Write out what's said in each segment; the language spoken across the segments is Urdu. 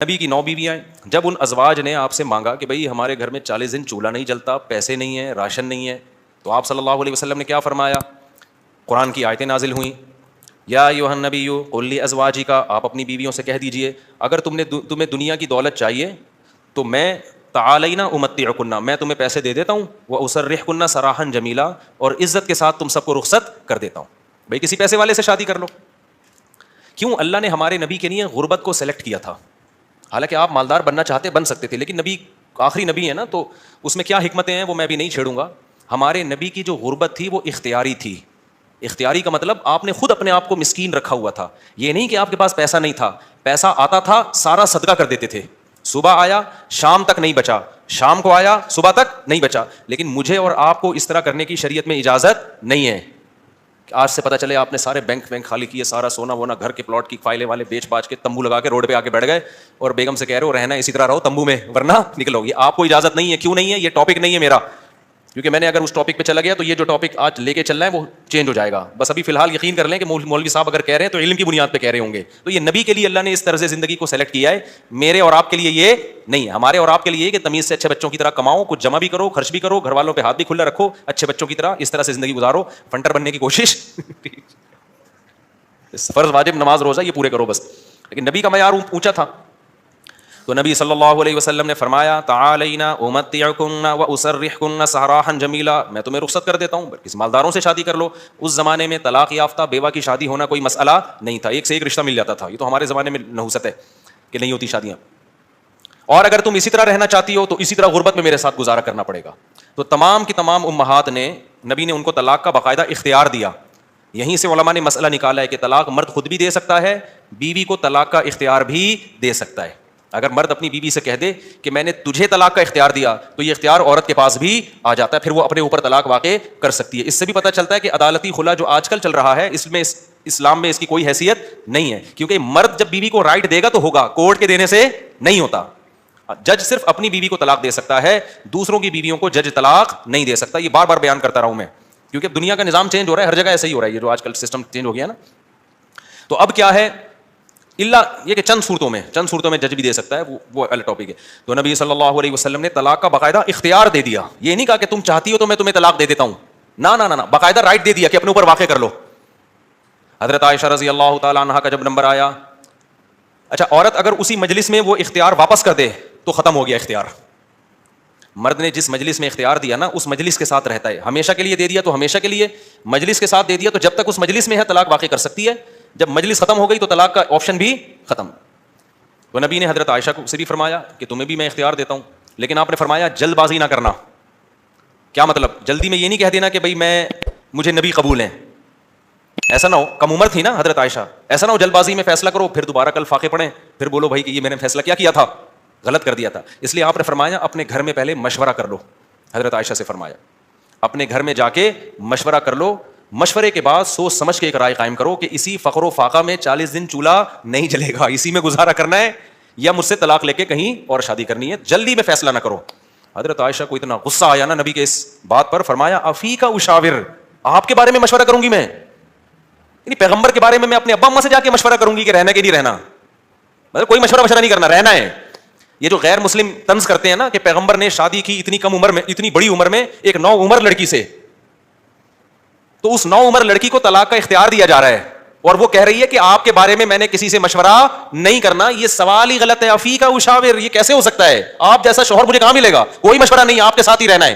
نبی کی 9 بیویاں ہیں. جب ان ازواج نے آپ سے مانگا کہ بھئی ہمارے گھر میں 40 دن چولہا نہیں جلتا, پیسے نہیں ہیں, راشن نہیں ہے, تو آپ صلی اللہ علیہ وسلم نے کیا فرمایا؟ قرآن کی آیتیں نازل ہوئیں. یا ایھا النبی قل لازواجک, آپ اپنی بیویوں سے کہہ دیجئے اگر تمہیں دنیا کی دولت چاہیے تو میں تعالینا امتعکن, میں تمہیں پیسے دے دیتا ہوں, واسرحکن سراحا جمیلا, اور عزت کے ساتھ تم سب کو رخصت کر دیتا ہوں. بھئی کسی پیسے والے سے شادی کر لو. کیوں اللہ نے ہمارے نبی کے لیے غربت کو سلیکٹ کیا تھا؟ حالانکہ آپ مالدار بننا چاہتے بن سکتے تھے, لیکن نبی آخری نبی ہے نا, تو اس میں کیا حکمتیں ہیں وہ میں بھی نہیں چھیڑوں گا. ہمارے نبی کی جو غربت تھی وہ اختیاری تھی. اختیاری کا مطلب آپ نے خود اپنے آپ کو مسکین رکھا ہوا تھا. یہ نہیں کہ آپ کے پاس پیسہ نہیں تھا, پیسہ آتا تھا سارا صدقہ کر دیتے تھے. صبح آیا شام تک نہیں بچا, شام کو آیا صبح تک نہیں بچا. لیکن مجھے اور آپ کو اس طرح کرنے کی شریعت میں اجازت نہیں ہے. آج سے پتہ چلے آپ نے سارے بینک خالی کیے, سارا سونا وونا گھر کے پلاٹ کی فائلیں والے بیچ باچ کے تمبو لگا کے روڈ پہ آ کے بیٹھ گئے اور بیگم سے کہہ رہے ہو رہنا اسی طرح رہو تمبو میں ورنہ نکلو. یہ آپ کو اجازت نہیں ہے. کیوں نہیں ہے؟ یہ ٹاپک نہیں ہے میرا, کیونکہ میں نے اگر اس ٹاپک پہ چلا گیا تو یہ جو ٹاپک آج لے کے چلنا ہے وہ چینج ہو جائے گا. بس ابھی فی الحال یقین کر لیں کہ مولوی صاحب اگر کہہ رہے ہیں تو علم کی بنیاد پہ کہہ رہے ہوں گے. تو یہ نبی کے لیے اللہ نے اس طرز زندگی کو سلیکٹ کیا ہے, میرے اور آپ کے لیے یہ نہیں ہے. ہمارے اور آپ کے لیے یہ کہ تمیز سے اچھے بچوں کی طرح کماؤ, کچھ جمع بھی کرو, خرچ بھی کرو, گھر والوں پہ ہاتھ بھی کھلا رکھو, اچھے بچوں کی طرح اس طرح سے زندگی گزارو, فنٹر بننے کی کوشش فرض واجب نماز روزہ یہ پورے کرو بس. لیکن نبی کا معیار اونچا تھا. تو نبی صلی اللہ علیہ وسلم نے فرمایا تعالینا امتعکن واسرحکن سراحا جمیلا, میں تمہیں رخصت کر دیتا ہوں, کسی مالداروں سے شادی کر لو. اس زمانے میں طلاق یافتہ بیوہ کی شادی ہونا کوئی مسئلہ نہیں تھا, ایک سے ایک رشتہ مل جاتا تھا. یہ تو ہمارے زمانے میں نحوست ہے کہ نہیں ہوتی شادیاں. اور اگر تم اسی طرح رہنا چاہتی ہو تو اسی طرح غربت میں میرے ساتھ گزارا کرنا پڑے گا. تو تمام کی تمام امہات نے, نبی نے ان کو طلاق کا باقاعدہ اختیار دیا. یہیں سے علماء نے مسئلہ نکالا ہے کہ طلاق مرد خود بھی دے سکتا ہے, بیوی کو طلاق کا اختیار بھی دے سکتا ہے. اگر مرد اپنی بیوی سے کہہ دے کہ میں نے تجھے طلاق کا اختیار دیا تو یہ اختیار عورت کے پاس بھی آ جاتا ہے, پھر وہ اپنے اوپر طلاق واقع کر سکتی ہے. اس سے بھی پتہ چلتا ہے کہ عدالتی خلا جو آج کل چل رہا ہے اس میں اسلام میں اس کی کوئی حیثیت نہیں ہے, کیونکہ مرد جب بیوی کو رائٹ دے گا تو ہوگا, کورٹ کے دینے سے نہیں ہوتا. جج صرف اپنی بیوی کو طلاق دے سکتا ہے, دوسروں کی بیویوں کو جج طلاق نہیں دے سکتا. یہ بار بار بیان کرتا رہا ہوں میں, کیونکہ دنیا کا نظام چینج ہو رہا ہے, ہر جگہ ایسا ہی ہو رہا ہے, یہ جو آج کل سسٹم چینج ہو گیا نا. تو اب کیا ہے, اللہ یہ کہ چند صورتوں میں جج بھی دے سکتا ہے, وہ الگ ٹاپک ہے. تو نبی صلی اللہ علیہ وسلم نے طلاق کا باقاعدہ اختیار دے دیا. یہ نہیں کہا کہ تم چاہتی ہو تو میں تمہیں طلاق دے دیتا ہوں, نہ, باقاعدہ رائٹ دے دیا کہ اپنے اوپر واقع کر لو. حضرت عائشہ رضی اللہ تعالی عنہا کا جب نمبر آیا, اچھا عورت اگر اسی مجلس میں وہ اختیار واپس کر دے تو ختم ہو گیا اختیار. مرد نے جس مجلس میں اختیار دیا نا اس مجلس کے ساتھ رہتا ہے, ہمیشہ کے لیے دے دیا تو ہمیشہ کے لیے, مجلس کے ساتھ دے دیا تو جب تک اس مجلس میں ہے طلاق واقع کر سکتی ہے, جب مجلس ختم ہو گئی تو طلاق کا آپشن بھی ختم. تو نبی نے حضرت عائشہ کو سے بھی فرمایا کہ تمہیں بھی میں اختیار دیتا ہوں, لیکن آپ نے فرمایا جلد بازی نہ کرنا. کیا مطلب؟ جلدی میں یہ نہیں کہہ دینا کہ بھائی مجھے نبی قبول ہیں, ایسا نہ ہو. کم عمر تھی نا حضرت عائشہ, ایسا نہ ہو جلد بازی میں فیصلہ کرو پھر دوبارہ کل فاقے پڑیں, پھر بولو بھائی کہ یہ میں نے فیصلہ کیا تھا, غلط کر دیا تھا. اس لیے آپ نے فرمایا اپنے گھر میں پہلے مشورہ کر لو. حضرت عائشہ سے فرمایا اپنے گھر میں جا کے مشورہ کر لو, مشورے کے بعد سوچ سمجھ کے ایک رائے قائم کرو کہ اسی فقر و فاقہ میں 40 دن چولہا نہیں جلے گا, اسی میں گزارا کرنا ہے یا مجھ سے طلاق لے کے کہیں اور شادی کرنی ہے. جلدی میں فیصلہ نہ کرو. حضرت عائشہ کو اتنا غصہ آیا نا نبی کے اس بات پر, فرمایا افیکا اشاور, آپ کے بارے میں مشورہ کروں گی میں, یعنی پیغمبر کے بارے میں اپنے ابا اماں سے جا کے مشورہ کروں گی کہ رہنا کہ نہیں رہنا. مطلب کوئی مشورہ نہیں کرنا, رہنا ہے. یہ جو غیر مسلم طنز کرتے ہیں نا کہ پیغمبر نے شادی کی اتنی کم عمر میں, اتنی بڑی عمر میں ایک 9 عمر لڑکی سے, تو اس 9 عمر لڑکی کو طلاق کا اختیار دیا جا رہا ہے اور وہ کہہ رہی ہے کہ آپ کے بارے میں نے کسی سے مشورہ نہیں کرنا. یہ سوال ہی غلط ہے. افیکا اشاور, یہ کیسے ہو سکتا ہے؟ آپ جیسا شوہر مجھے کہاں ملے گا؟ کوئی مشورہ نہیں, آپ کے ساتھ ہی رہنا ہے.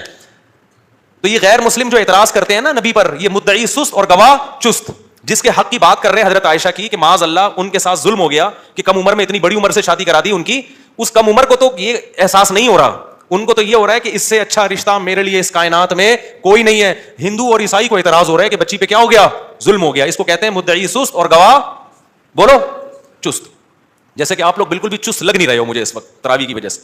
تو یہ غیر مسلم جو اعتراض کرتے ہیں نا نبی پر, یہ مدعی سست اور گواہ چست, جس کے حق کی بات کر رہے ہیں حضرت عائشہ کی کہ معاذ اللہ ان کے ساتھ ظلم ہو گیا کہ کم عمر میں اتنی بڑی عمر سے شادی کرا دی ان کی. اس کم عمر کو تو یہ احساس نہیں ہو رہا, ان کو تو یہ ہو رہا ہے کہ اس سے اچھا رشتہ میرے لیے اس کائنات میں کوئی نہیں ہے. ہندو اور عیسائی کو اعتراض ہو رہا ہے کہ بچی پہ کیا ہو گیا؟ ظلم ہو گیا. اس کو کہتے ہیں مدعی سست اور گواہ بولو چست. جیسے کہ آپ لوگ بالکل بھی چست لگ نہیں رہے ہو مجھے اس وقت تراویح کی وجہ سے.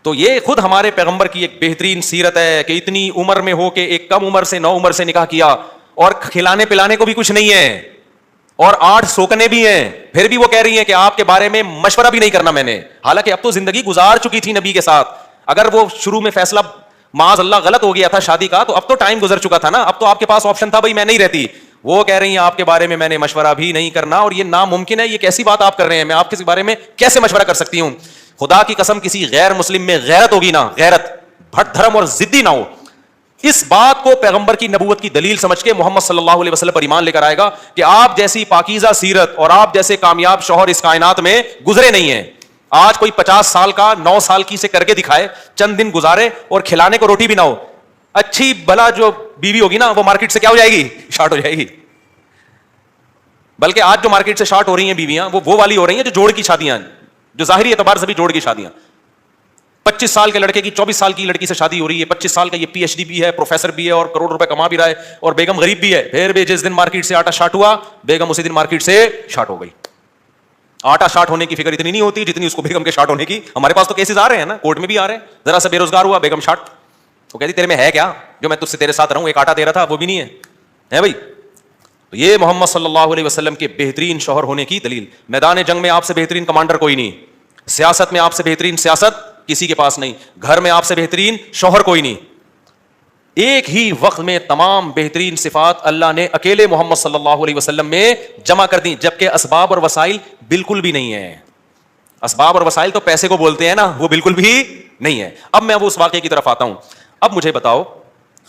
تو یہ خود ہمارے پیغمبر کی ایک بہترین سیرت ہے کہ اتنی عمر میں ہو کے ایک کم عمر سے 9 عمر سے نکاح کیا, اور کھلانے پلانے کو بھی کچھ نہیں ہے, اور 8 سوکنے بھی ہیں, پھر بھی وہ کہہ رہی ہیں کہ آپ کے بارے میں مشورہ بھی نہیں کرنا میں نے. حالانکہ اب تو زندگی گزار چکی تھی نبی کے ساتھ. اگر وہ شروع میں فیصلہ معاذ اللہ غلط ہو گیا تھا شادی کا, تو اب تو ٹائم گزر چکا تھا نا, اب تو آپ کے پاس آپشن تھا بھائی میں نہیں رہتی. وہ کہہ رہی ہیں آپ کے بارے میں نے مشورہ بھی نہیں کرنا, اور یہ ناممکن ہے, یہ کیسی بات آپ کر رہے ہیں, میں آپ کے بارے میں کیسے مشورہ کر سکتی ہوں. خدا کی قسم کسی غیر مسلم میں غیرت ہوگی نا, غیرت, بھٹ دھرم اور ضدی نہ ہو, اس بات کو پیغمبر کی نبوت کی دلیل سمجھ کے محمد صلی اللہ علیہ وسلم پر ایمان لے کر آئے گا کہ آپ جیسی پاکیزہ سیرت اور آپ جیسے کامیاب شوہر اس کائنات میں گزرے نہیں ہیں. آج کوئی 50 سال کا 9 سال کی سے کر کے دکھائے, چند دن گزارے اور کھلانے کو روٹی بھی نہ ہو, اچھی بلا جو بیوی ہوگی نا وہ مارکیٹ سے کیا ہو جائے گی, شارٹ ہو جائے گی. بلکہ آج جو مارکیٹ سے شارٹ ہو رہی ہیں بیویاں وہ والی ہو رہی ہیں جو جوڑ کی شادیاں, جو ظاہری اعتبار سے بھی جوڑ کی شادیاں. 25 سال کے لڑکے کی 24 سال کی لڑکی سے شادی ہو رہی ہے, 25 سال کا یہ PhD بھی ہے, پروفیسر بھی ہے اور کروڑ روپے کما بھی رہا ہے, اور بیگم غریب بھی ہے. پھر بھی جس دن مارکیٹ سے آٹا شارٹ ہوا, بیگم اسی دن مارکیٹ سے شارٹ ہو گئی. آٹا شارٹ ہونے کی فکر اتنی نہیں ہوتی جتنی اس کو بیگم کے شارٹ ہونے کی. ہمارے پاس تو کیسز آ رہے ہیں نا, کورٹ میں بھی آ رہے ہیں, ذرا سا بے روزگار ہوا بیگم شارٹ, وہ کہتی تیرے میں ہے کیا جو میں تجھ سے تیرے ساتھ رہوں, ایک آٹا دے رہا تھا وہ بھی نہیں ہے بھائی. تو یہ محمد صلی اللہ علیہ وسلم کے بہترین شوہر ہونے کی دلیل. میدان جنگ میں آپ سے بہترین کمانڈر کوئی نہیں, سیاست میں آپ سے بہترین سیاست کسی کے پاس نہیں, گھر میں آپ سے بہترین شوہر کوئی نہیں. ایک ہی وقت میں تمام بہترین صفات اللہ نے اکیلے محمد صلی اللہ علیہ وسلم میں جمع کر دی, جبکہ اسباب اور وسائل بالکل بھی نہیں ہیں. اسباب اور وسائل تو پیسے کو بولتے ہیں نا, وہ بالکل بھی نہیں ہے. اب میں وہ اس واقعے کی طرف آتا ہوں. اب مجھے بتاؤ,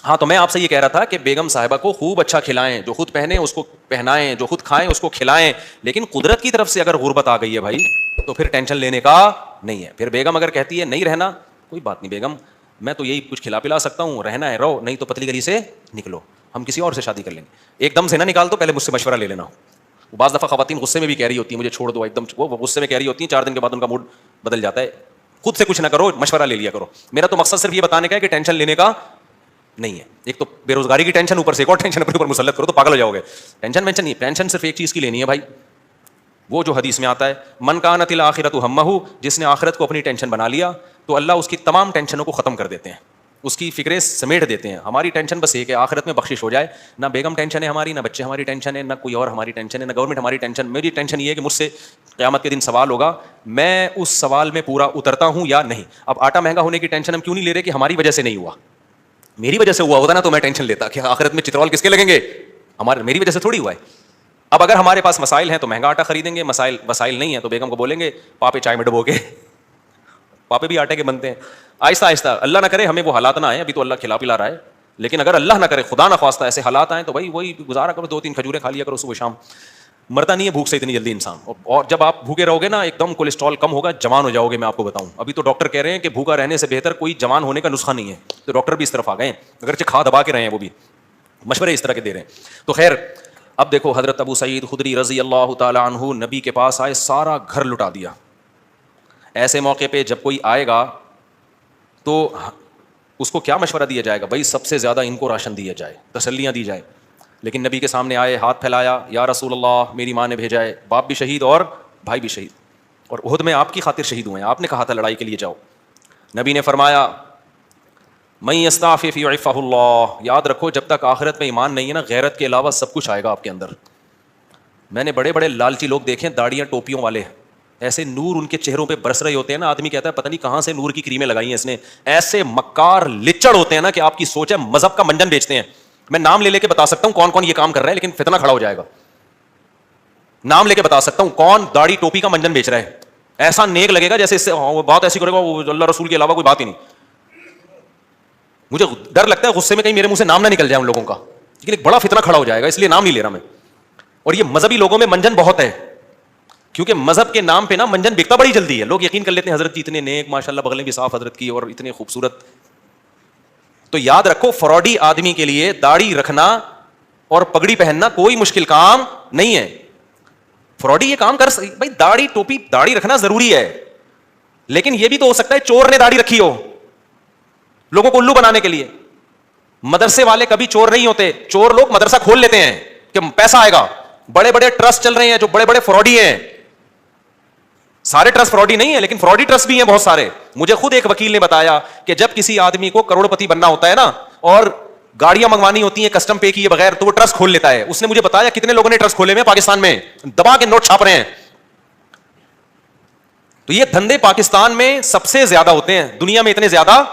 ہاں تو میں آپ سے یہ کہہ رہا تھا کہ بیگم صاحبہ کو خوب اچھا کھلائیں, جو خود پہنے اس کو پہنائیں, جو خود کھائیں اس کو کھلائیں, لیکن قدرت کی طرف سے اگر غربت آ گئی ہے بھائی تو پھر ٹینشن لینے کا نہیں ہے. پھر بیگم اگر کہتی ہے نہیں رہنا, کوئی بات نہیں بیگم, میں تو یہی کچھ کھلا پلا سکتا ہوں, رہنا ہے رہو, نہیں تو پتلی گلی سے نکلو, ہم کسی اور سے شادی کر لیں گے. ایک دم سے نہ نکال دو, پہلے مجھ سے مشورہ لے لینا. بعض دفعہ خواتین غصے میں بھی کہہ رہی ہوتی ہیں مجھے چھوڑ دو, ایک دم وہ غصے میں کہہ رہی ہوتی ہیں, 4 دن کے بعد ان کا موڈ بدل جاتا ہے. خود سے کچھ نہ کرو, مشورہ لے لیا کرو. میرا تو مقصد صرف یہ بتانے کا ہے کہ ٹینشن لینے کا نہیں ہے. ایک تو بے روزگاری کی ٹینشن, اوپر سے ایک اور ٹینشن اپنے اوپر مسلط کرو تو پاگل ہو جاؤ گے. ٹینشن نہیں, ٹینشن صرف ایک چیز کی لینی ہے بھائی, وہ جو حدیث میں آتا ہے من کانت الآخرۃ ہمہ, جس نے آخرت کو اپنی ٹینشن بنا لیا تو اللہ اس کی تمام ٹینشنوں کو ختم کر دیتے ہیں, اس کی فکریں سمیٹ دیتے ہیں. ہماری ٹینشن بس یہ کہ آخرت میں بخشش ہو جائے. نہ بیگم ٹینشن ہے ہماری, نہ بچے ہماری ٹینشن ہے, نہ کوئی اور ہماری ٹینشن ہے, نہ گورنمنٹ ہماری ٹینشن. میری ٹینشن یہ ہے کہ مجھ سے قیامت کے دن سوال ہوگا, میں اس سوال میں پورا اترتا ہوں یا نہیں. اب آٹا مہنگا ہونے کی ٹینشن ہم کیوں نہیں لے رہے کہ ہماری وجہ سے نہیں ہوا, میری وجہ سے ہوا ہوتا نا تو میں ٹینشن لیتا کہ آخرت میں چترول کس کے لگیں گے, میری وجہ سے تھوڑی ہوا ہے. اب اگر ہمارے پاس مسائل ہیں تو مہنگا آٹا خریدیں گے, وسائل نہیں ہے تو بیگم کو بولیں گے پاپے چائے میں ڈبو کے, پاپے بھی آٹے کے بنتے ہیں. آہستہ آہستہ, اللہ نہ کرے ہمیں وہ حالات نہ آئے, ابھی تو اللہ کھلا پلا رہا ہے, لیکن اگر اللہ نہ کرے خدا نہ خواستہ ایسے حالات آئیں تو بھائی وہی گزارا کرو, 2-3 کھجوریں کھا لیا کرو صبح شام. مرتا نہیں ہے بھوک سے اتنی جلدی انسان, اور جب آپ بھوکے رہو گے نا ایک دم کولیسٹرول کم ہوگا, جوان ہو جاؤ گے. میں آپ کو بتاؤں, ابھی تو ڈاکٹر کہہ رہے ہیں کہ بھوکا رہنے سے بہتر کوئی جوان ہونے کا نسخہ نہیں ہے, تو ڈاکٹر بھی اس طرف آ گئے ہیں, اگرچہ کھا دبا کے رہے ہیں, وہ بھی مشورے اس طرح کے دے رہے ہیں. تو خیر, اب دیکھو حضرت ابو سعید خدری رضی اللہ تعالی عنہ نبی کے پاس آئے, سارا گھر لٹا دیا. ایسے موقع پہ جب کوئی آئے گا تو اس کو کیا مشورہ دیا جائے گا, بھائی سب سے زیادہ ان کو راشن دیا جائے, تسلیاں دی جائے. لیکن نبی کے سامنے آئے, ہاتھ پھیلایا, یا رسول اللہ میری ماں نے بھیجا ہے, باپ بھی شہید اور بھائی بھی شہید, اور احد میں آپ کی خاطر شہید ہوئے ہیں, آپ نے کہا تھا لڑائی کے لیے جاؤ. نبی نے فرمایا من یستعفف یعفہ اللہ, یاد رکھو جب تک آخرت میں ایمان نہیں ہے نا, غیرت کے علاوہ سب کچھ آئے گا آپ کے اندر. میں نے بڑے بڑے لالچی لوگ دیکھے, داڑیاں ٹوپیوں والے, ایسے نور ان کے چہروں پہ برس رہے ہوتے ہیں نا, آدمی کہتا ہے پتہ نہیں کہاں سے نور کی کریمیں لگائی ہیں اس نے. ایسے مکار لچڑ ہوتے ہیں نا کہ آپ کی سوچ ہے مذہب کا منجن بیچتے ہیں. میں نام لے کے بتا سکتا ہوں کون کون یہ کام کر رہا ہے, لیکن فتنہ کھڑا ہو جائے گا. نام لے کے بتا سکتا ہوں کون داڑھی ٹوپی کا منجن بیچ رہا ہے, ایسا نیک لگے گا جیسے اس سے بات ایسی کرے گا وہ اللہ رسول کے علاوہ کوئی بات ہی نہیں. مجھے ڈر لگتا ہے غصے میں کہیں میرے منہ سے نام نہ نکل جائے ان لوگوں کا, لیکن ایک بڑا فتنہ کھڑا ہو جائے گا, اس لیے نام نہیں لے رہا میں. اور یہ مذہبی لوگوں میں منجن بہت ہے, کیونکہ مذہب کے نام پہ نا منجن بکتا بڑی جلدی ہے. لوگ یقین کر لیتے ہیں حضرت جی اتنے نیک, ماشاءاللہ بغلیں بھی صاف حضرت کی, اور اتنے خوبصورت. تو یاد رکھو فراڈی آدمی کے لیے داڑھی رکھنا اور پگڑی پہننا کوئی مشکل کام نہیں ہے. فراڈی یہ کام کر بھائی, داڑھی ٹوپی داڑھی رکھنا ضروری ہے, لیکن یہ بھی تو ہو سکتا ہے چور نے داڑھی رکھی ہو لوگوں کو الو بنانے کے لیے. مدرسے والے کبھی چور نہیں ہوتے, چور لوگ مدرسہ کھول لیتے ہیں کہ پیسہ آئے گا. بڑے بڑے ٹرسٹ چل رہے ہیں جو بڑے بڑے فراڈی ہیں, سارے ٹرسٹ فراڈی نہیں ہے لیکن فراڈی ٹرسٹ بھی ہیں بہت سارے. مجھے خود ایک وکیل نے بتایا کہ جب کسی آدمی کو کروڑ پتی بننا ہوتا ہے نا, اور گاڑیاں منگوانی ہوتی ہیں کسٹم پے کیے بغیر, تو وہ ٹرسٹ کھول لیتا ہے. اس نے مجھے بتایا کتنے لوگوں نے ٹرسٹ کھولے ہوئے پاکستان میں, دبا کے نوٹ چھاپ رہے ہیں. تو یہ دھندے پاکستان میں سب سے زیادہ ہوتے ہیں, دنیا میں اتنے زیادہ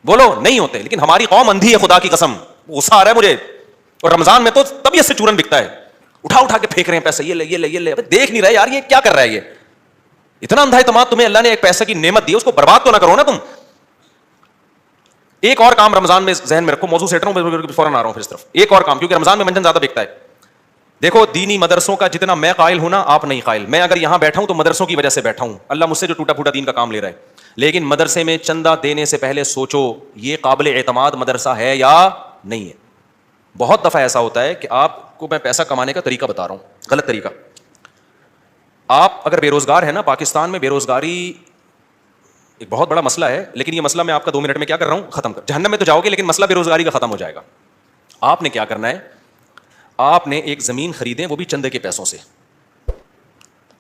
بولو نہیں ہوتے. لیکن ہماری قوم اندھی ہے, خدا کی قسم, غصہ آ رہا ہے مجھے. اور رمضان میں تو طبیعت سے چورن بکتا ہے, اٹھا اٹھا کے پھینک رہے ہیں پیسے, یہ لے یہ لے یہ لے. دیکھ نہیں رہے یار یہ کیا کر رہا ہے, یہ اتنا اندھا اعتماد تمہیں اللہ نے ایک پیسے کی نعمت دی, اس کو برباد تو نہ کرو نا تم. ایک اور کام رمضان میں ذہن میں رکھو, موضوع سیٹ رہا ہوں فوراً آ رہا ہوں پھر اس طرف. ایک اور کام, کیونکہ رمضان میں منجن زیادہ بکتا ہے. دیکھو دینی مدرسوں کا جتنا میں قائل ہوں نا, آپ نہیں قائل. میں اگر یہاں بیٹھا ہوں تو مدرسوں کی وجہ سے بیٹھا ہوں, اللہ مجھ سے جو ٹوٹا پھوٹا دین کا کام لے رہا ہے. لیکن مدرسے میں چندہ دینے سے پہلے سوچو یہ قابل اعتماد مدرسہ ہے یا نہیں ہے. بہت دفعہ ایسا ہوتا ہے کہ آپ کو میں پیسہ کمانے کا طریقہ بتا رہا ہوں, غلط طریقہ. آپ اگر بے روزگار ہیں نا, پاکستان میں بے روزگاری ایک بہت بڑا مسئلہ ہے, لیکن یہ مسئلہ میں آپ کا 2 منٹ میں کیا کر رہا ہوں, ختم کر. جہنم میں تو جاؤ گے لیکن مسئلہ بے روزگاری کا ختم ہو جائے گا. آپ نے کیا کرنا ہے, آپ نے ایک زمین خریدیں, وہ بھی چندے کے پیسوں سے,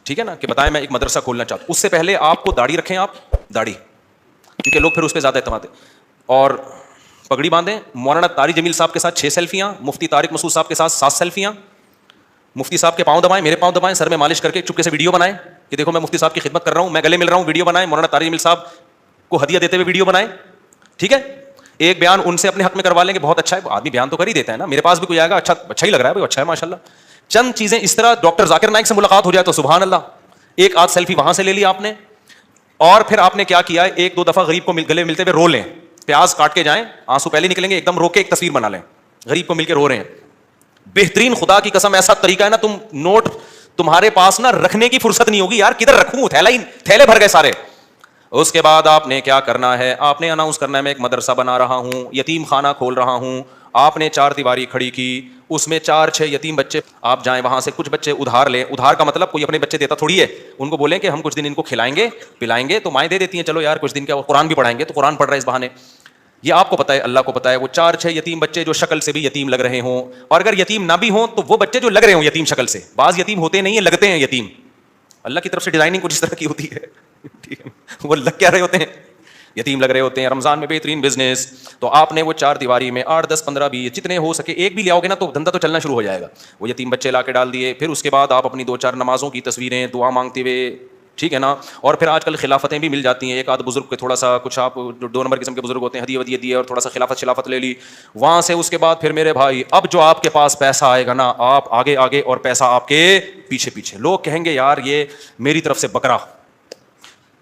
ٹھیک ہے نا, کہ بتائیں میں ایک مدرسہ کھولنا چاہتا ہوں. اس سے پہلے آپ کو داڑھی رکھیں, آپ داڑھی, کیونکہ لوگ پھر اس پہ زیادہ اعتماد ہے, اور پگڑی باندھیں. مولانا طارق جمیل صاحب کے ساتھ 6 سیلفیاں, مفتی طارق مسعود صاحب کے ساتھ 7 سیلفیاں. مفتی صاحب کے پاؤں دبائیں, میرے پاؤں دبائیں, سر میں مالش کر کے چپکے سے ویڈیو بنائیں کہ دیکھو میں مفتی صاحب کی خدمت کر رہا ہوں, میں گلے مل رہا ہوں, ویڈیو بنائیں. مولانا طارق جمیل صاحب کو ہدیہ دیتے ہوئے ویڈیو بنائیں, ٹھیک ہے. ایک بیان ان سے اپنے حق میں کروا لیں گے, بہت اچھا ہے, آدمی بیان تو کر ہی دیتا ہے نا, میرے پاس بھی کوئی آئے گا اچھا ہی لگ رہا ہے بھائی, اچھا ہے ماشاء اللہ. چند چیزیں اس طرح, ڈاکٹر ذاکر نائک سے ملاقات ہو جائے تو سبحان اللہ, ایک آدھ سیلفی وہاں سے لے لی آپ نے. اور پھر آپ نے کیا کیا, 1-2 دفعہ غریب کو گلے ملتے ہوئے رو لیں, پیاز کاٹ کے جائیں, آنسو پہلے نکلیں گے, ایک دم رو کے ایک تصویر بنا لیں, غریب کو مل کے رو رہے ہیں. بہترین, خدا کی قسم ایسا طریقہ ہے نا, تم نوٹ تمہارے پاس نا رکھنے کی فرصت نہیں ہوگی یار, کدھر رکھوں, تھیلے بھر گئے سارے. اس کے بعد آپ نے کیا کرنا ہے, آپ نے اناؤنس کرنا ہے میں ایک مدرسہ بنا رہا ہوں, یتیم خانہ کھول رہا ہوں. آپ نے 4 دیواری کھڑی کی, اس میں 4-6 یتیم بچے, آپ جائیں وہاں سے کچھ بچے ادھار لیں. ادھار کا مطلب کوئی اپنے بچے دیتا تھوڑی ہے, ان کو بولیں کہ ہم کچھ دن ان کو کھلائیں گے پلائیں گے, تو مائیں دے دیتی ہیں, چلو یار کچھ دن کیا, قرآن بھی پڑھائیں گے, تو قرآن پڑھ رہے اس بہانے. یہ آپ کو پتا ہے, اللہ کو پتا ہے, وہ 4-6 یتیم بچے جو شکل سے بھی یتیم لگ رہے ہوں, اور اگر یتیم نہ بھی ہوں تو وہ بچے جو لگ رہے ہوں یتیم شکل سے, بعض یتیم ہوتے نہیں ہیں, لگتے ہیں یتیم, اللہ کی طرف سے ڈیزائننگ کچھ اس طرح کی ہوتی ہے, وہ لگ کیا رہے ہوتے ہیں, یتیم لگ رہے ہوتے ہیں. رمضان میں بہترین بزنس, تو آپ نے وہ 4 دیواری میں 8, 10, 15, 20 جتنے ہو سکے, ایک بھی لے آؤ گے نا تو دھندا تو چلنا شروع ہو جائے گا. وہ یتیم بچے لا کے ڈال دیے. پھر اس کے بعد آپ اپنی 2-4 نمازوں کی تصویریں دعا مانگتے ہوئے, ٹھیک ہے نا. اور پھر آج کل خلافتیں بھی مل جاتی ہیں, ایک آدھ بزرگ کے تھوڑا سا کچھ, آپ جو 2 نمبر قسم کے بزرگ ہوتے ہیں, ہدیہ ودیہ دیے اور تھوڑا سا خلافت لے لی وہاں سے. اس کے بعد پھر میرے بھائی, اب جو آپ کے پاس پیسہ آئے گا نا, آپ آگے آگے اور پیسہ آپ کے پیچھے پیچھے. لوگ کہیں گے یار یہ میری طرف سے بکرا,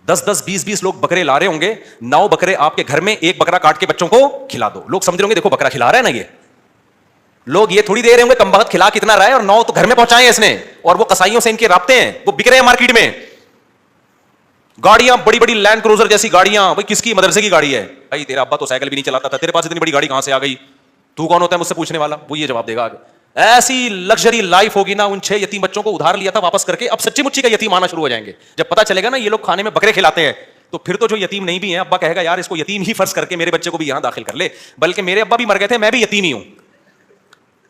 10-10, 20-20 لوگ بکرے لا رہے ہوں گے, 9 بکرے آپ کے گھر میں, 1 بکرا کاٹ کے بچوں کو کھلا دو. لوگ سمجھ رہے ہوں گے دیکھو بکرا کھلا رہا ہے نا, یہ لوگ یہ تھوڑی دے رہے ہوں گے کم بخت کھلا کتنا رہا ہے, اور 9 تو گھر میں پہنچائے اس نے, اور وہ قصائیوں سے ان کے رابطے ہیں, وہ بک رہے ہیں مارکیٹ میں. گاڑیاں بڑی بڑی لینڈ کروزر جیسی گاڑیاں, بھائی کس کی, مدرسے کی گاڑی ہے. بھائی تیرا ابا تو سائیکل بھی نہیں چلاتا تھا, تیرے پاس اتنی بڑی گاڑی کہاں سے آ گئی, تو کون ہوتا ہے مجھ سے پوچھنے والا, وہ یہ جواب دے گا آگے. ایسی لگژری لائف ہوگی نا, ان 6 یتیم بچوں کو ادھار لیا تھا واپس کر کے, اب سچی مچی کا یتیم آنا شروع ہو جائیں گے. جب پتا چلے گا نا یہ لوگ کھانے میں بکرے کھلاتے ہیں, تو پھر تو جو یتیم نہیں بھی ہیں, ابا کہے گا یار اس کو یتیم ہی فرض کر کے میرے بچے کو بھی یہاں داخل کر لے, بلکہ میرے ابا بھی مر گئے تھے, میں بھی یتیم ہی ہوں.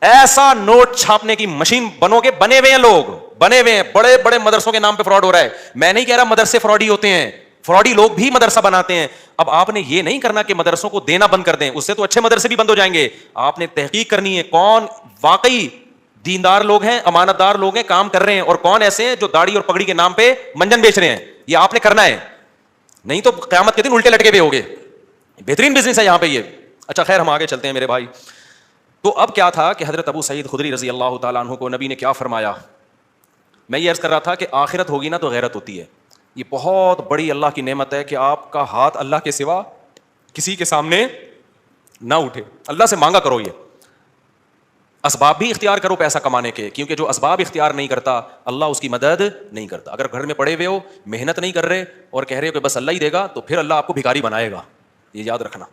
ایسا نوٹ چھاپنے کی مشین بنو گے, بنے ہوئے ہیں لوگ, بنے ہوئے ہیں. بڑے بڑے مدرسوں کے نام پہ فراڈ ہو رہا ہے. میں نہیں کہہ رہا مدرسے فراڈی ہوتے ہیں, فراڈی لوگ بھی مدرسہ بناتے ہیں. اب آپ نے یہ نہیں کرنا کہ مدرسوں کو دینا بند کر دیں, اس سے تو اچھے مدرسے بھی بند ہو جائیں گے. آپ نے تحقیق کرنی ہے کون واقعی دیندار لوگ ہیں, امانت دار لوگ ہیں, کام کر رہے ہیں, اور کون ایسے ہیں جو داڑھی اور پگڑی کے نام پہ منجن بیچ رہے ہیں. یہ آپ نے کرنا ہے, نہیں تو قیامت کے دن الٹے لٹکے ہوئے ہوگے. بہترین بزنس ہے یہاں پہ یہ. اچھا خیر, ہم آگے چلتے ہیں میرے بھائی. تو اب کیا تھا کہ حضرت ابو سعید خدری رضی اللہ تعالیٰ عنہ کو نبی نے کیا فرمایا. میں یہ عرض کر رہا تھا کہ آخرت ہوگی نا تو غیرت ہوتی ہے. یہ بہت بڑی اللہ کی نعمت ہے کہ آپ کا ہاتھ اللہ کے سوا کسی کے سامنے نہ اٹھے. اللہ سے مانگا کرو, یہ اسباب بھی اختیار کرو پیسہ کمانے کے, کیونکہ جو اسباب اختیار نہیں کرتا اللہ اس کی مدد نہیں کرتا. اگر گھر میں پڑے ہوئے ہو, محنت نہیں کر رہے اور کہہ رہے ہو کہ بس اللہ ہی دے گا, تو پھر اللہ آپ کو بھکاری بنائے گا. یہ یاد رکھنا.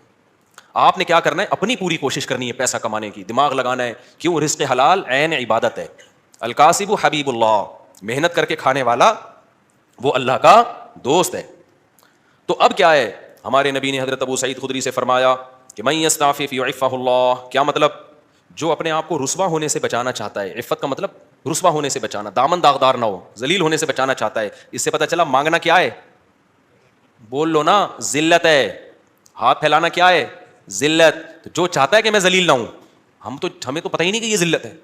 آپ نے کیا کرنا ہے, اپنی پوری کوشش کرنی ہے پیسہ کمانے کی, دماغ لگانا ہے. کیوں, رزق حلال عین عبادت ہے. الکاسب حبیب اللہ, محنت کر کے کھانے والا وہ اللہ کا دوست ہے. تو اب کیا ہے, ہمارے نبی نے حضرت ابو سعید خدری سے فرمایا کہ من یستعفف یعفہ اللہ. کیا مطلب, جو اپنے آپ کو رسوا ہونے سے بچانا چاہتا ہے, عفت کا مطلب رسوا ہونے سے بچانا, دامن داغدار نہ ہو, ذلیل ہونے سے بچانا چاہتا ہے. اس سے پتہ چلا مانگنا کیا ہے, بول لو نا, ذلت ہے. ہاتھ پھیلانا کیا ہے, ذلت. تو جو چاہتا ہے کہ میں ذلیل نہ ہوں, ہمیں تو پتہ ہی نہیں کہ یہ ذلت ہے.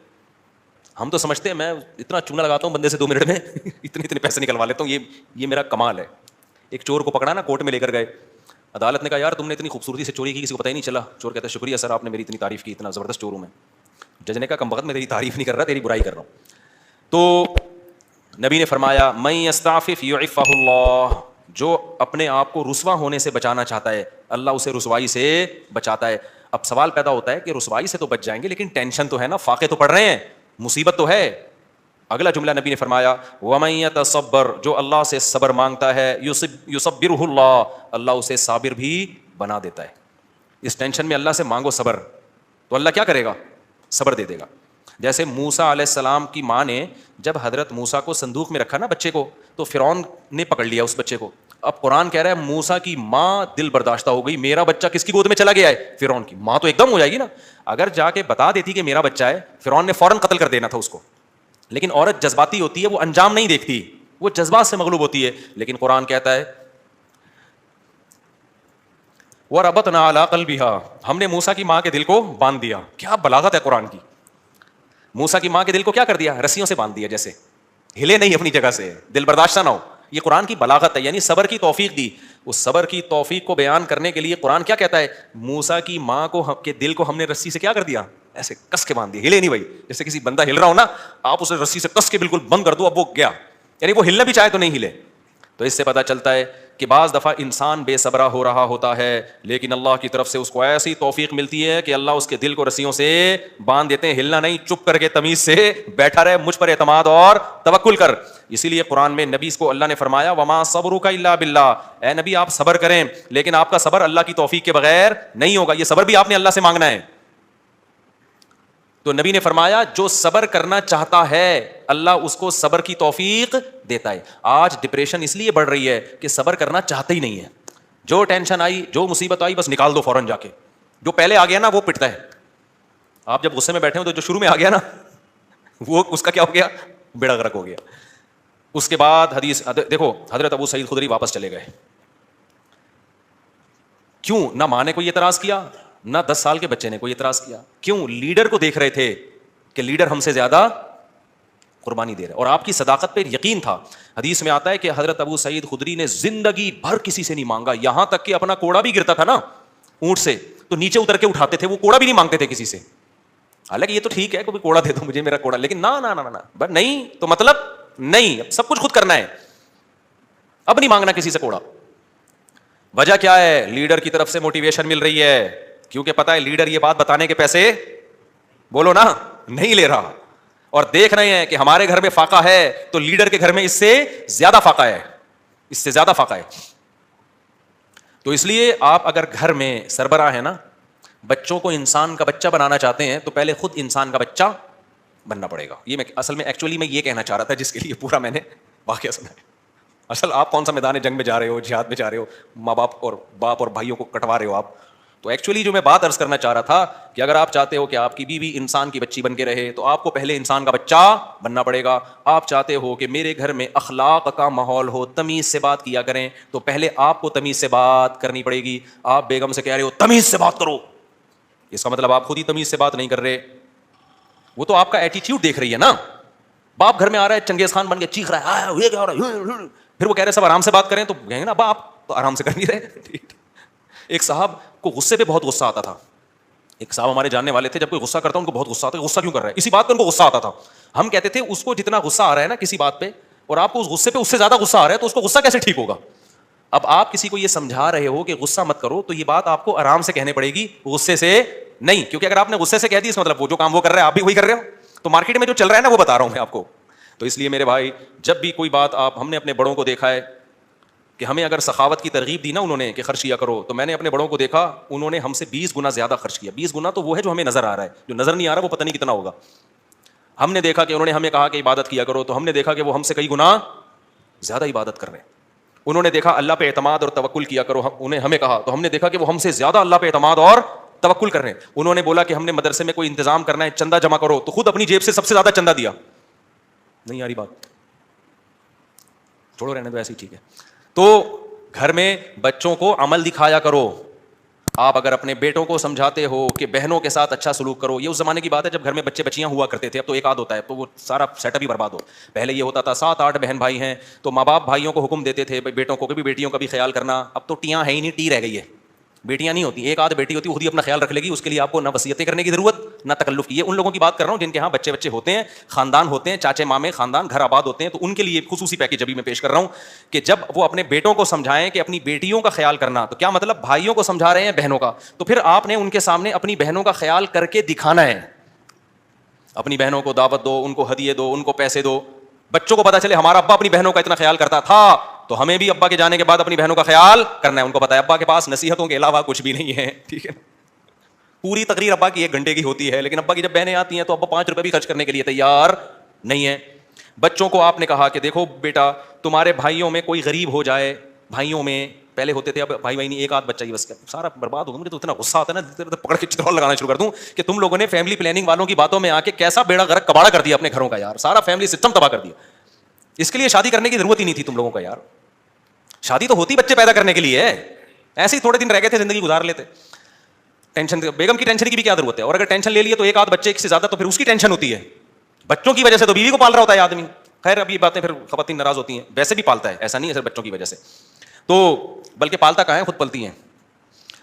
ہم تو سمجھتے ہیں میں اتنا چونا لگاتا ہوں بندے سے 2 منٹ میں اتنے پیسے نکلوا لیتا ہوں, یہ میرا کمال ہے. ایک چور کو پکڑا نا, کورٹ میں لے کر گئے, عدالت نے کہا یار تم نے اتنی خوبصورتی سے چوری کی, کسی کو پتہ ہی نہیں چلا. چور کہتا ہے شکریہ سر, آپ نے میری اتنی تعریف کی, اتنا زبردست چور ہوں میں. جج نے کہا کم وقت میں تیری تعریف نہیں کر رہا، تیری برائی کر رہا ہوں. تو نبی نے فرمایا من یستعفف یعفہ اللہ، جو اپنے آپ کو رسوا ہونے سے بچانا چاہتا ہے اللہ اسے رسوائی سے بچاتا ہے. اب سوال پیدا ہوتا ہے کہ رسوائی سے تو بچ جائیں گے لیکن ٹینشن تو ہے نا، فاقے تو پڑ رہے ہیں، مصیبت تو ہے. اگلا جملہ نبی نے فرمایا ومن یتصبر، جو اللہ سے صبر مانگتا ہے یصبرہ اللہ، اللہ اسے صابر بھی بنا دیتا ہے. اس ٹینشن میں اللہ سے مانگو صبر، تو اللہ کیا کرے گا؟ صبر دے دے گا. جیسے موسیٰ علیہ السلام کی ماں نے جب حضرت موسیٰ کو صندوق میں رکھا نا بچے کو، تو فرعون نے پکڑ لیا اس بچے کو. اب قرآن کہہ رہا ہے موسیٰ کی ماں دل برداشتہ ہو گئی، میرا بچہ کس کی گود میں چلا گیا ہے؟ فرعون کی. ماں تو ایک دم ہو جائے گی نا. اگر جا کے بتا دیتی کہ میرا بچہ ہے، فرعون نے فوراً قتل کر دینا تھا اس کو. لیکن عورت جذباتی ہوتی ہے، وہ انجام نہیں دیکھتی، وہ جذبات سے مغلوب ہوتی ہے. لیکن قرآن کہتا ہے وَرَبَطْنَا عَلَىٰ قَلْبِهَا، ہم نے موسیٰ کی ماں کے دل کو باندھ دیا. کیا بلاغت ہے قرآن کی. موسیٰ کی ماں کے دل کو کیا کر دیا؟ رسیوں سے باندھ دیا، جیسے ہلے نہیں اپنی جگہ سے، دل برداشتہ نہ ہو. یہ قرآن کی بلاغت ہے، یعنی صبر کی توفیق دی. اس صبر کی توفیق کو بیان کرنے کے لیے قرآن کیا کہتا ہے؟ موسیٰ کی ماں کو کے دل کو ہم نے رسی سے کیا کر دیا؟ ایسے کس کے باندھ دیا، ہلے نہیں بھائی. جیسے کسی بندہ ہل رہا ہو نا، آپ اسے رسی سے کس کے بالکل بند کر دو، اب وہ گیا، یعنی وہ ہلنا بھی چاہے تو نہیں ہلے. تو اس سے پتہ چلتا ہے کہ بعض دفعہ انسان بے صبرا ہو رہا ہوتا ہے لیکن اللہ کی طرف سے اس کو ایسی توفیق ملتی ہے کہ اللہ اس کے دل کو رسیوں سے باندھ دیتے ہیں. ہلنا نہیں، چپ کر کے تمیز سے بیٹھا رہے، مجھ پر اعتماد اور توکل کر. اسی لیے قرآن میں نبی کو اللہ نے فرمایا وما صبرک الا باللہ، اے نبی آپ صبر کریں لیکن آپ کا صبر اللہ کی توفیق کے بغیر نہیں ہوگا. یہ صبر بھی آپ نے اللہ سے مانگنا ہے. تو نبی نے فرمایا جو صبر کرنا چاہتا ہے اللہ اس کو صبر کی توفیق دیتا ہے. آج ڈپریشن اس لیے بڑھ رہی ہے کہ صبر کرنا چاہتے ہی نہیں ہے. جو ٹینشن آئی، جو مصیبت آئی، بس نکال دو فوراً جا کے. جو پہلے آ گیا نا وہ پٹتا ہے. آپ جب غصے میں بیٹھے ہو تو جو شروع میں آ گیا نا وہ اس کا کیا ہو گیا؟ بیڑا غرق ہو گیا. اس کے بعد حدیث دیکھو، حضرت ابو سعید خدری واپس چلے گئے. کیوں؟ نہ ماں نے کوئی اعتراض کیا، نہ 10 سال کے بچے نے کوئی اعتراض کیا. کیوں؟ لیڈر کو دیکھ رہے تھے کہ لیڈر ہم سے زیادہ قربانی دے رہا ہے اور آپ کی صداقت پہ یقین تھا. حدیث میں آتا ہے کہ حضرت ابو سعید خدری نے زندگی بھر کسی سے نہیں مانگا، یہاں تک کہ اپنا کوڑا بھی گرتا تھا نا اونٹ سے تو نیچے اتر کے اٹھاتے تھے، وہ کوڑا بھی نہیں مانگتے تھے کسی سے. حالانکہ یہ تو ٹھیک ہے کوئی کوڑا دے دو مجھے میرا کوڑا، لیکن نہ نہیں تو مطلب نہیں، سب کچھ خود کرنا ہے، اب نہیں مانگنا کسی سے کوڑا. وجہ کیا ہے؟ لیڈر کی طرف سے موٹیویشن مل رہی ہے، کیونکہ پتا ہے لیڈر یہ بات بتانے کے پیسے بولو نا نہیں لے رہا، اور دیکھ رہے ہیں کہ ہمارے گھر میں فاقہ ہے تو لیڈر کے گھر میں اس سے زیادہ فاقہ ہے، اس سے زیادہ فاقہ ہے. تو اس لیے آپ اگر گھر میں سربراہ ہیں نا، بچوں کو انسان کا بچہ بنانا چاہتے ہیں تو پہلے خود انسان کا بچہ بننا پڑے گا. یہ میں اصل میں ایکچولی میں یہ کہنا چاہ رہا تھا جس کے لیے پورا میں نے واقعہ سنا ہے. اصل آپ کون سا میدان جنگ میں جا رہے ہو، جہاد میں جا رہے ہو، ماں باپ اور بھائیوں کو کٹوا رہے ہو آپ. تو ایکچولی جو میں بات عرض کرنا چاہ رہا تھا کہ اگر آپ چاہتے ہو کہ آپ کی بیوی انسان کی بچی بن کے رہے تو آپ کو پہلے انسان کا بچہ بننا پڑے گا. آپ چاہتے ہو کہ میرے گھر میں اخلاق کا ماحول ہو، تمیز سے بات کیا کریں، تو پہلے آپ کو تمیز سے بات کرنی پڑے گی. آپ بیگم سے کہہ رہے ہو تمیز سے بات کرو، اس کا مطلب آپ خود ہی تمیز سے بات نہیں کر رہے. وہ تو آپ کا ایٹیٹیوڈ دیکھ رہی ہے نا. باپ گھر میں آ رہا ہے چنگیز خان بن کے چیخ رہا ہے یہ کیا ہو رہا ہے، پھر وہ کہہ رہے سب آرام سے بات کریں تو کہیں گے نا باپ تو آرام سے کر نہیں رہے. ایک صاحب کو غصے پہ بہت غصہ آتا تھا. ایک صاحب ہمارے جاننے والے تھے، جب کوئی غصہ کرتا ان کو بہت غصہ آتا ہے. غصہ کیوں کر رہا ہے؟ اسی بات پہ ان کو غصہ آتا تھا. ہم کہتے تھے اس کو جتنا غصہ آ رہا ہے نا کسی بات پہ، اور آپ کو اس غصے پہ اس سے زیادہ غصہ آ رہا ہے تو اس کو غصہ کیسے ٹھیک ہوگا؟ اب آپ کسی کو یہ سمجھا رہے ہو کہ غصہ مت کرو تو یہ بات آپ کو آرام سے کہنے پڑے گی، غصے سے نہیں. کیونکہ اگر آپ نے غصے سے کہہ دی اس مطلب وہ جو کام وہ کر رہے ہیں آپ بھی وہی کر رہے ہو. تو مارکیٹ میں جو چل رہا ہے نا وہ بتا رہا ہوں میں آپ کو. تو اس لیے میرے بھائی جب بھی کوئی بات ہم نے اپنے بڑوں کو دیکھا ہے کہ ہمیں اگر سخاوت کی ترغیب دی نا انہوں نے کہ خرچ کیا کرو، تو میں نے اپنے بڑوں کو دیکھا انہوں نے ہم سے 20 گنا زیادہ خرچ کیا. 20 گنا تو وہ ہے جو ہمیں نظر آ رہا ہے، جو نظر نہیں آ رہا وہ پتہ نہیں کتنا ہوگا. ہم نے دیکھا کہ انہوں نے ہمیں کہا کہ عبادت کیا کرو، تو ہم نے دیکھا کہ وہ ہم سے کئی گنا زیادہ عبادت کر رہے ہیں. انہوں نے دیکھا اللہ پہ اعتماد اور توکل کیا کرو، انہیں ہمیں کہا تو ہم نے دیکھا کہ وہ ہم سے زیادہ اللہ پہ اعتماد اور توکل کر رہے ہیں. انہوں نے بولا کہ ہم نے مدرسے میں کوئی انتظام کرنا ہے، چندہ جمع کرو، تو خود اپنی جیب سے سب سے زیادہ چندہ دیا. نہیں آ رہی بات، چھوڑو رہنے دو ایسے ہی ٹھیک ہے. تو گھر میں بچوں کو عمل دکھایا کرو. آپ اگر اپنے بیٹوں کو سمجھاتے ہو کہ بہنوں کے ساتھ اچھا سلوک کرو، یہ اس زمانے کی بات ہے جب گھر میں بچے بچیاں ہوا کرتے تھے. اب تو ایک آدھ ہوتا ہے تو وہ سارا سیٹ اپ ہی برباد ہو. پہلے یہ ہوتا تھا 7-8 بہن بھائی ہیں تو ماں باپ بھائیوں کو حکم دیتے تھے بیٹوں کو بھی بیٹیوں کا بھی خیال کرنا. اب تو ٹیاں ہے ہی نہیں، ٹی رہ گئی ہے. بیٹیاں نہیں ہوتی, ایک آدھ بیٹی ہوتی ہے, خود ہی اپنا خیال رکھ لے گی, اس کے لیے آپ کو نہ وصیتیں کرنے کی ضرورت نہ تکلف کی. یہ ان لوگوں کی بات کر رہا ہوں جن کے ہاں بچے ہوتے ہیں, خاندان ہوتے ہیں, چاچے مامے خاندان گھر آباد ہوتے ہیں, تو ان کے لیے خصوصی پیکیج ابھی میں پیش کر رہا ہوں کہ جب وہ اپنے بیٹوں کو سمجھائیں کہ اپنی بیٹیوں کا خیال کرنا, تو کیا مطلب بھائیوں کو سمجھا رہے ہیں بہنوں کا, تو پھر آپ نے ان کے سامنے اپنی بہنوں کا خیال کر کے دکھانا ہے. اپنی بہنوں کو دعوت دو, ان کو ہدیے دو, ان کو پیسے دو, بچوں کو پتا چلے ہمارا ابا اپنی بہنوں کا اتنا خیال کرتا تھا, تو ہمیں بھی ابا کے جانے کے بعد اپنی بہنوں کا خیال کرنا ہے. ان کو پتا ہے ابا کے پاس نصیحتوں کے علاوہ کچھ بھی نہیں ہے, ٹھیک ہے. پوری تقریر ابا کی 1 گھنٹے کی ہوتی ہے, لیکن ابا کی جب بہنیں آتی ہیں تو ابا 5 روپے بھی خرچ کرنے کے لیے تیار نہیں ہے. بچوں کو آپ نے کہا کہ دیکھو بیٹا, تمہارے بھائیوں میں کوئی غریب ہو جائے, بھائیوں میں پہلے ہوتے تھے, اب بھائی نہیں, ایک آدھ بچہ ہی بس, سارا برباد ہو گیا. مجھے تو اتنا غصہ آتا ہے نا, پکڑ کے چترول لگانا شروع کر دوں کہ تم لوگوں نے فیملی پلاننگ والوں کی باتوں میں آ کے کیسا بیڑا غرق کباڑا کر دیا اپنے گھروں کا یار, سارا فیملی سسٹم تباہ کر دیا. اس کے لیے شادی کرنے کی ضرورت ہی نہیں تھی تم لوگوں کا یار. شادی تو ہوتی بچے پیدا کرنے کے لیے ہے, ایسے ہی تھوڑے دن رہ گئے تھے, زندگی گزار لیتے. ٹینشن, بیگم کی ٹینشن کی بھی کیا ضرورت ہے, اور اگر ٹینشن لے لیے تو ایک آدھ بچے سے زیادہ تو پھر اس کی ٹینشن ہوتی ہے. بچوں کی وجہ سے تو بیوی کو پال رہا ہوتا ہے آدمی. خیر اب یہ باتیں پھر خواتین ناراض ہوتی ہیں, ویسے بھی پالتا ہے, ایسا نہیں ہے صرف بچوں کی وجہ سے, تو بلکہ پالتا کہاں ہے, خود پلتی ہیں.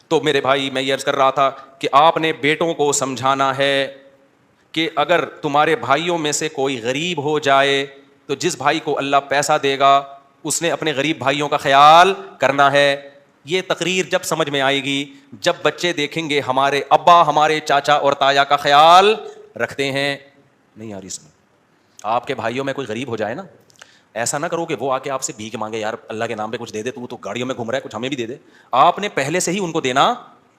تو میرے بھائی میں یہ عرض کر رہا تھا کہ آپ نے بیٹوں کو سمجھانا ہے کہ اگر تمہارے بھائیوں میں سے کوئی غریب ہو جائے تو جس بھائی کو اللہ پیسہ دے گا اس نے اپنے غریب بھائیوں کا خیال کرنا ہے. یہ تقریر جب سمجھ میں آئے گی جب بچے دیکھیں گے ہمارے ابا ہمارے چاچا اور تایا کا خیال رکھتے ہیں. نہیں آ رہی اس میں. آپ کے بھائیوں میں کوئی غریب ہو جائے نا, ایسا نہ کرو کہ وہ آ کے آپ سے بھیک مانگے, یار اللہ کے نام پہ کچھ دے دے, تو گاڑیوں میں گھوم رہا ہے, کچھ ہمیں بھی دے دے. آپ نے پہلے سے ہی ان کو دینا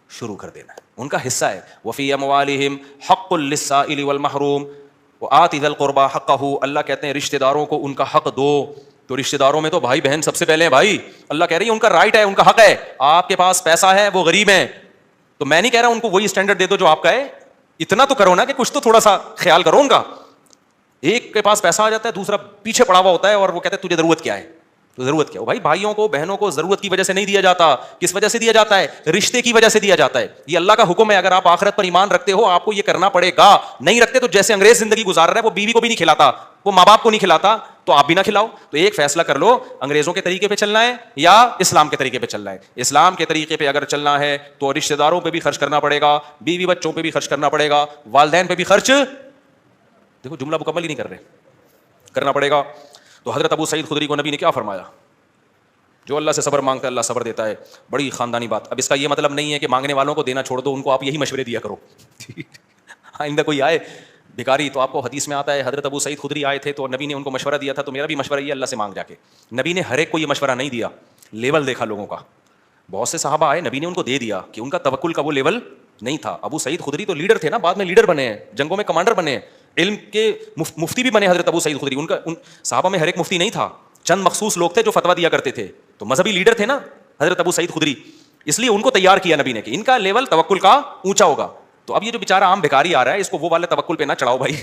شروع کر دینا ہے, ان کا حصہ ہے. وفی اموالہم حق للسائل والمحروم وآت ذی القربى حقہ. اللہ کہتے ہیں رشتہ داروں کو ان کا حق دو. تو رشتہ داروں میں تو بھائی بہن سب سے پہلے ہیں بھائی. اللہ کہہ رہی ہے ان کا رائٹ ہے, ان کا حق ہے. آپ کے پاس پیسہ ہے, وہ غریب ہیں, تو میں نہیں کہہ رہا ان کو وہی اسٹینڈرڈ دے دو جو آپ کا ہے, اتنا تو کرو نا کہ کچھ تو تھوڑا سا خیال کرو ان کا. ایک کے پاس پیسہ آ جاتا ہے, دوسرا پیچھے پڑا ہوا ہوتا ہے, اور وہ کہتا ہے تجھے ضرورت کیا ہے, تو ضرورت کیا ہو بھائی. بھائیوں کو بہنوں کو ضرورت کی وجہ سے نہیں دیا جاتا, کس وجہ سے دیا جاتا ہے, رشتے کی وجہ سے دیا جاتا ہے. یہ اللہ کا حکم ہے, اگر آپ آخرت پر ایمان رکھتے ہو آپ کو یہ کرنا پڑے گا. نہیں رکھتے تو جیسے انگریز زندگی گزار رہا ہے, وہ بیوی کو بھی نہیں کھلاتا, وہ ماں باپ کو نہیں کھلاتا, تو آپ بھی نہ کھلاؤ. تو ایک فیصلہ کر لو, انگریزوں کے طریقے پہ چلنا ہے یا اسلام کے طریقے پہ چلنا ہے. اسلام کے طریقے پہ اگر چلنا ہے تو رشتہ داروں پہ بھی خرچ کرنا پڑے گا, بیوی بچوں پہ بھی خرچ کرنا پڑے گا, والدین پہ بھی خرچ, دیکھو جملہ مکمل ہی نہیں کر رہے, کرنا پڑے گا. تو حضرت ابو سعید خدری کو نبی نے کیا فرمایا, جو اللہ سے صبر مانگتا ہے اللہ صبر دیتا ہے. بڑی خاندانی بات. اب اس کا یہ مطلب نہیں ہے کہ مانگنے والوں کو دینا چھوڑ دو, ان کو آپ یہی مشورے دیا کرو. آئندہ کوئی آئے بھکاری, تو آپ کو حدیث میں آتا ہے حضرت ابو سعید خدری آئے تھے تو نبی نے ان کو مشورہ دیا تھا, تو میرا بھی مشورہ یہ اللہ سے مانگ جا کے. نبی نے ہر ایک کو یہ مشورہ نہیں دیا, لیول دیکھا لوگوں کا. بہت سے صحابہ آئے, نبی نے ان کو دے دیا کہ ان کا توکل کا وہ لیول نہیں تھا. ابو سعید خدری تو لیڈر تھے نا, بعد میں لیڈر بنے ہیں, جنگوں میں کمانڈر بنے ہیں, علم کے مفتی بھی بنے حضرت ابو سعید خدری. ان صحابہ میں ہر ایک مفتی نہیں تھا, چند مخصوص لوگ تھے جو فتویٰ دیا کرتے تھے, تو مذہبی لیڈر تھے نا حضرت ابو سعید خدری, اس لیے ان کو تیار کیا نبی نے کہ ان کا لیول توکل کا اونچا ہوگا. تو اب یہ جو بیچارہ عام بھکاری آ رہا ہے, اس کو وہ والے توکل پہ نہ چڑھاؤ بھائی.